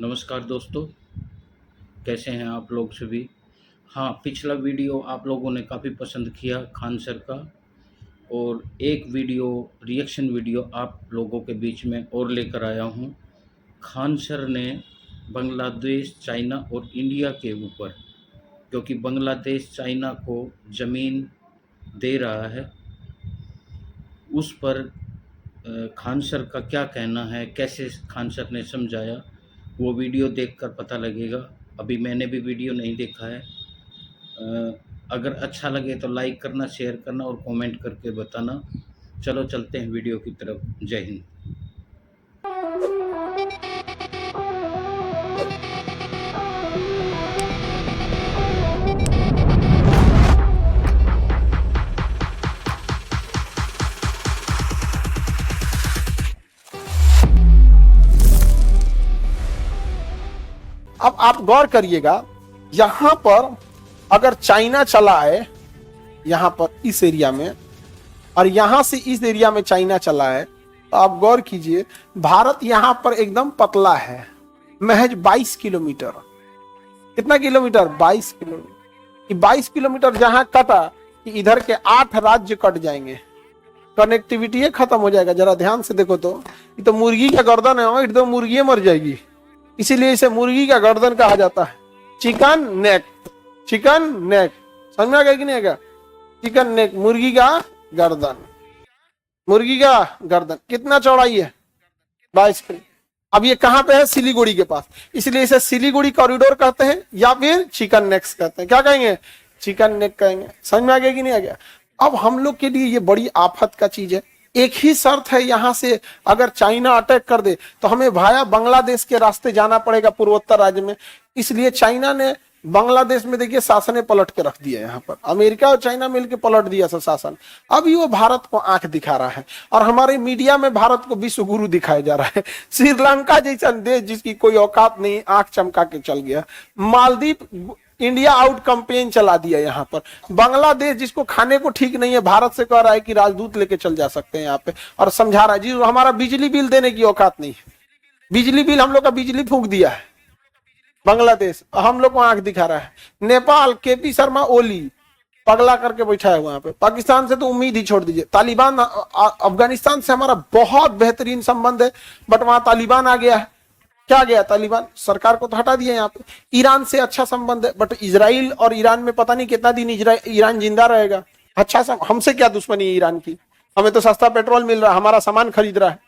नमस्कार दोस्तों, कैसे हैं आप लोग सभी? हाँ, पिछला वीडियो आप लोगों ने काफ़ी पसंद किया खान सर का और एक वीडियो रिएक्शन वीडियो आप लोगों के बीच में और लेकर आया हूँ। खान सर ने बांग्लादेश, चाइना और इंडिया के ऊपर, क्योंकि बांग्लादेश चाइना को ज़मीन दे रहा है, उस पर खान सर का क्या कहना है, कैसे खान सर ने समझाया, वो वीडियो देखकर पता लगेगा। अभी मैंने भी वीडियो नहीं देखा है। अगर अच्छा लगे तो लाइक करना, शेयर करना और कमेंट करके बताना। चलो चलते हैं वीडियो की तरफ। जय हिंद। अब आप गौर करिएगा, यहां पर अगर चाइना चला है यहां पर इस एरिया में, और यहां से इस एरिया में चाइना चला है, तो आप गौर कीजिए भारत यहां पर एकदम पतला है, महज 22 किलोमीटर। कितना किलोमीटर? 22 किलोमीटर। 22 किलोमीटर जहां कटा कि इधर के 8 राज्य कट जाएंगे, कनेक्टिविटी खत्म हो जाएगा। जरा ध्यान से देखो तो, ये तो मुर्गी का गर्दन है, एकदम मुर्गी मर जाएगी, इसीलिए इसे मुर्गी का गर्दन कहा जाता है। चिकन नेक, चिकन नेक, समझ में आ गया कि नहीं आएगा? चिकन नेक, मुर्गी का गर्दन, मुर्गी का गर्दन। कितना चौड़ाई है? 22 फीट। अब ये कहां पे है? सिलीगुड़ी के पास, इसलिए इसे सिलीगुड़ी कॉरिडोर कहते हैं या फिर चिकन नेक्स कहते हैं। क्या कहेंगे? चिकन नेक कहेंगे। समझ में आ गया कि नहीं आ गया? अब हम लोग के लिए ये बड़ी आफत का चीज है। एक ही शर्त है, यहां से अगर चाइना अटैक कर दे तो हमें भाया बांग्लादेश के रास्ते जाना पड़ेगा, पूर्वोत्तर राज्य में। इसलिए चाइना ने बांग्लादेश में देखिए शासन पलट के रख दिया। यहाँ पर अमेरिका और चाइना मिलकर पलट दिया शासन। अभी वो भारत को आंख दिखा रहा है और हमारे मीडिया में भारत को विश्व गुरु दिखाया जा रहा है। श्रीलंका जैसा देश जिसकी कोई औकात नहीं, आंख चमका के चल गया। मालदीव इंडिया आउट कैंपेन चला दिया यहाँ पर। बांग्लादेश जिसको खाने को ठीक नहीं है, भारत से कह रहा है कि राजदूत लेके चल जा सकते हैं यहाँ पे, और समझा रहा है जी हमारा बिजली बिल देने की औकात नहीं है। बिजली बिल, हम लोग का बिजली फूंक दिया है बांग्लादेश, हम लोग को आंख दिखा रहा है। नेपाल केपी शर्मा ओली पगला करके बैठा है वहां पे। पाकिस्तान से तो उम्मीद ही छोड़ दीजिए। तालिबान, अफगानिस्तान से हमारा बहुत बेहतरीन संबंध है, बट वहां तालिबान आ गया है। क्या गया? तालिबान सरकार को तो हटा दिया। यहाँ पे ईरान से अच्छा संबंध है, बट इजराइल और ईरान में पता नहीं कितना दिन ईरान जिंदा रहेगा। अच्छा हमसे क्या दुश्मनी है ईरान की? हमें तो सस्ता पेट्रोल मिल रहा है, हमारा सामान खरीद रहा है,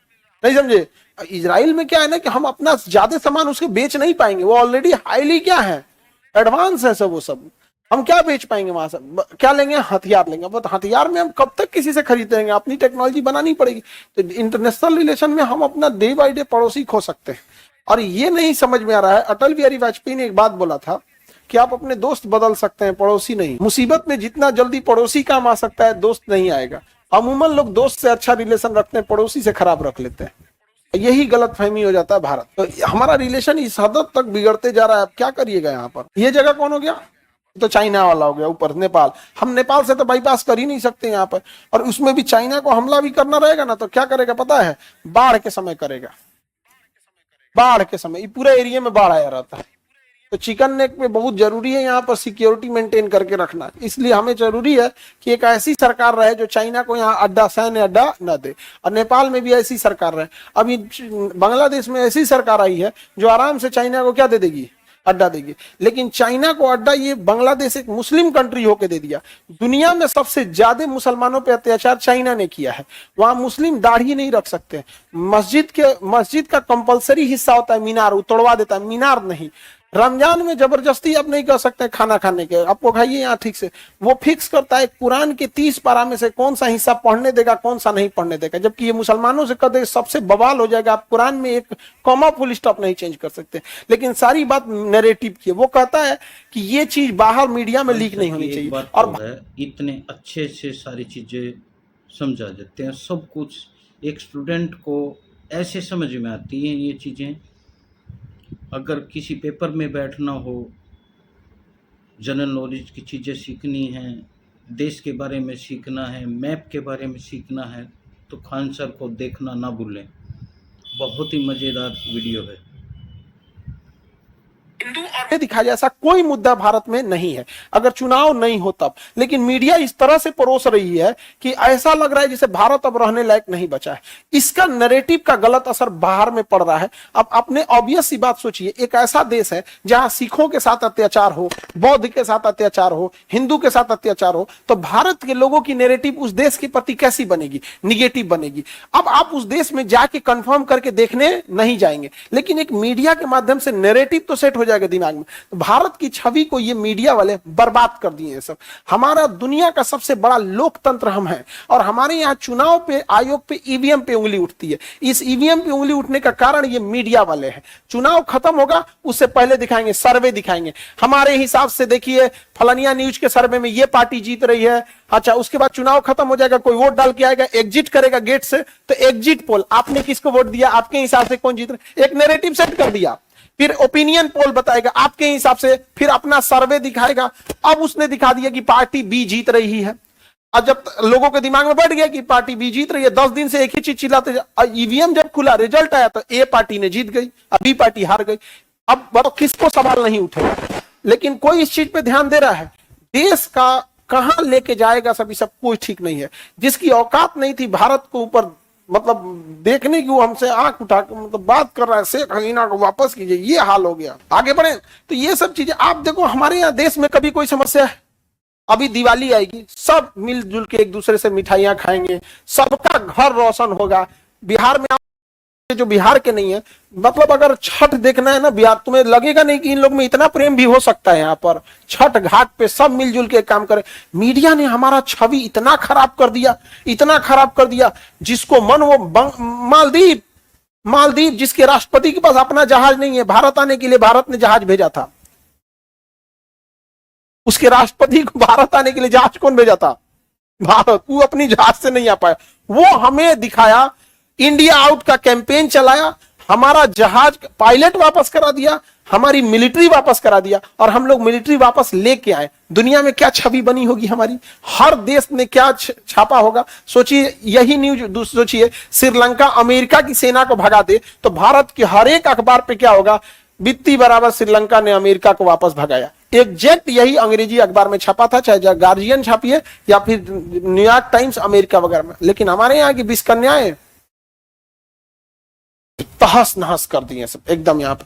नहीं समझे? इजराइल में क्या है ना कि हम अपना ज्यादा सामान उसके बेच नहीं पाएंगे, वो ऑलरेडी हाईली क्या है, एडवांस है सब। वो सब हम क्या बेच पाएंगे वहां से? क्या लेंगे? हथियार लेंगे। बट हथियार में हम कब तक किसी से खरीदेंगे? अपनी टेक्नोलॉजी बनानी पड़ेगी। तो इंटरनेशनल रिलेशन में हम अपना डे बाई डे पड़ोसी खो सकते हैं, और ये नहीं समझ में आ रहा है। अटल बिहारी वाजपेयी ने एक बात बोला था कि आप अपने दोस्त बदल सकते हैं, पड़ोसी नहीं। मुसीबत में जितना जल्दी पड़ोसी काम आ सकता है, दोस्त नहीं आएगा। अमूमन लोग दोस्त से अच्छा रिलेशन रखते हैं, पड़ोसी से खराब रख लेते हैं। यही गलत फहमी हो जाता है भारत। तो हमारा रिलेशन इस हद तक बिगड़ते जा रहा है। अब क्या करिएगा? यहाँ पर ये जगह कौन हो गया? तो चाइना वाला हो गया। ऊपर नेपाल, हम नेपाल से तो बाईपास कर ही नहीं सकते यहाँ पर, और उसमें भी चाइना को हमला भी करना रहेगा ना, तो क्या करेगा पता है? बाढ़ के समय करेगा। बाढ़ के समय पूरे एरिया में बाढ़ आया रहता है। तो चिकन नेक में बहुत जरूरी है यहाँ पर सिक्योरिटी मेंटेन करके रखना। इसलिए हमें जरूरी है कि एक ऐसी सरकार रहे जो चाइना को यहाँ अड्डा, सैन्य अड्डा न दे, और नेपाल में भी ऐसी सरकार रहे। अभी बांग्लादेश में ऐसी सरकार आई है जो आराम से चाइना को क्या दे देगी? अड्डा देगी। लेकिन चाइना को अड्डा ये बांग्लादेश एक मुस्लिम कंट्री होके दे दिया। दुनिया में सबसे ज्यादा मुसलमानों पे अत्याचार चाइना ने किया है। वहां मुस्लिम दाढ़ी नहीं रख सकते। मस्जिद का कंपलसरी हिस्सा होता है मीनार, वो तोड़वा देता है। मीनार नहीं। रमजान में जबरदस्ती आप नहीं कर सकते खाना खाने के, आपको खाइए यहाँ ठीक से। वो फिक्स करता है कुरान के 30 पारा में से कौन सा हिस्सा पढ़ने देगा, कौन सा नहीं पढ़ने देगा। जबकि ये मुसलमानों से कदे सबसे बवाल हो जाएगा। आप कुरान में एक कॉमा फुल स्टॉप नहीं चेंज कर सकते। लेकिन सारी बात नैरेटिव की है। वो कहता है कि ये चीज बाहर मीडिया में लीक नहीं होनी चाहिए। और इतने अच्छे से सारी चीजें समझा देते हैं, सब कुछ एक स्टूडेंट को ऐसे समझ में आती हैं ये चीजें। अगर किसी पेपर में बैठना हो, जनरल नॉलेज की चीज़ें सीखनी हैं, देश के बारे में सीखना है, मैप के बारे में सीखना है, तो खान सर को देखना ना भूलें। बहुत ही मज़ेदार वीडियो है। ये दिखाया जाए ऐसा कोई मुद्दा भारत में नहीं है, अगर चुनाव नहीं हो तब। लेकिन मीडिया इस तरह से परोस रही है कि ऐसा लग रहा है जैसे भारत अब रहने लायक नहीं बचा है। इसका नैरेटिव का गलत असर बाहर में पड़ रहा है। अब अपने ऑब्वियस सी बात सोचिए, एक ऐसा देश है जहां सिखों के साथ अत्याचार हो, बौद्ध के साथ अत्याचार हो, हिंदू के साथ अत्याचार हो, तो भारत के लोगों की नैरेटिव उस देश के प्रति कैसी बनेगी? निगेटिव बनेगी। अब आप उस देश में जाके कंफर्म करके देखने नहीं जाएंगे, लेकिन एक मीडिया के माध्यम से नैरेटिव तो सेट हो जाएगा दिमाग में। तो भारत की छवि को ये मीडिया वाले बर्बाद कर दिए हैं सब। हमारा दुनिया का सबसे बड़ा लोकतंत्र हम हैं, और हमारे यहाँ चुनाव पे, आयोग पे, ईवीएम पे उंगली उठती है। इस ईवीएम पे उंगली उठने का कारण ये मीडिया वाले हैं। चुनाव खत्म होगा उससे पहले दिखाएंगे, सर्वे दिखाएंगे, हमारे हिसाब से देखिए फलानिया न्यूज के सर्वे में ये पार्टी जीत रही है। अच्छा, उसके बाद चुनाव खत्म हो जाएगा, कोई वोट डाल के आएगा, एग्जिट करेगा गेट से, तो एग्जिट पोल, आपने किसको वोट दिया, आपके हिसाब से कौन जीत रहा, एक नैरेटिव सेट कर दिया। फिर ओपिनियन पोल बताएगा आपके हिसाब से, फिर अपना सर्वे दिखाएगा। अब उसने दिखा दिया कि पार्टी बी जीत रही है। अब जब लोगों के दिमाग में बैठ गया कि पार्टी बी जीत रही है, 10 दिन से एक ही चीज चिल्लाते, ईवीएम जब खुला, रिजल्ट आया, तो ए पार्टी ने जीत गई, बी पार्टी हार गई। अब बताओ किसको सवाल नहीं उठेगा? लेकिन कोई इस चीज पे ध्यान दे रहा है? देश का कहां लेके जाएगा सब कोई ठीक नहीं है। जिसकी औकात नहीं थी भारत को ऊपर मतलब देखने की, वो हमसे आंख उठा के मतलब बात कर रहा है, शेख हसीना को वापस कीजिए, ये हाल हो गया। आगे बढ़े तो ये सब चीजें आप देखो, हमारे यहाँ देश में कभी कोई समस्या है? अभी दिवाली आएगी, सब मिलजुल के एक दूसरे से मिठाइयां खाएंगे, सबका घर रोशन होगा। बिहार में जो बिहार के नहीं है, मतलब अगर छठ देखना है ना बिहार, तुम्हें लगेगा नहीं कि इन लोग में इतना प्रेम भी हो सकता है। यहाँ पर छठ घाट पे सब मिलजुल के काम करे। मीडिया ने हमारा छवि इतना खराब कर दिया, इतना खराब कर दिया, जिसको मन वो मालदीव जिसके राष्ट्रपति के पास अपना जहाज नहीं है, भारत आने के लिए भारत ने जहाज भेजा था, उसके राष्ट्रपति को भारत आने के लिए जहाज कौन भेजा था? भारत। वो अपनी जहाज से नहीं आ पाया। वो हमें दिखाया, इंडिया आउट का कैंपेन चलाया, हमारा जहाज पायलट वापस करा दिया, हमारी मिलिट्री वापस करा दिया, और हम लोग मिलिट्री वापस लेके आए। दुनिया में क्या छवि बनी होगी हमारी? हर देश ने क्या छापा होगा? सोचिए, यही न्यूज सोचिए, श्रीलंका अमेरिका की सेना को भगा दे तो भारत के हर एक अखबार पे क्या होगा? बित्ती बराबर श्रीलंका ने अमेरिका को वापस भगाया। एग्जैक्ट यही अंग्रेजी अखबार में छपा था, चाहे गार्जियन छापिए या फिर न्यूयॉर्क टाइम्स अमेरिका वगैरह में। लेकिन हमारे यहाँ की 20 कन्याएं तहस नहस कर दी हैं सब एकदम यहाँ पे।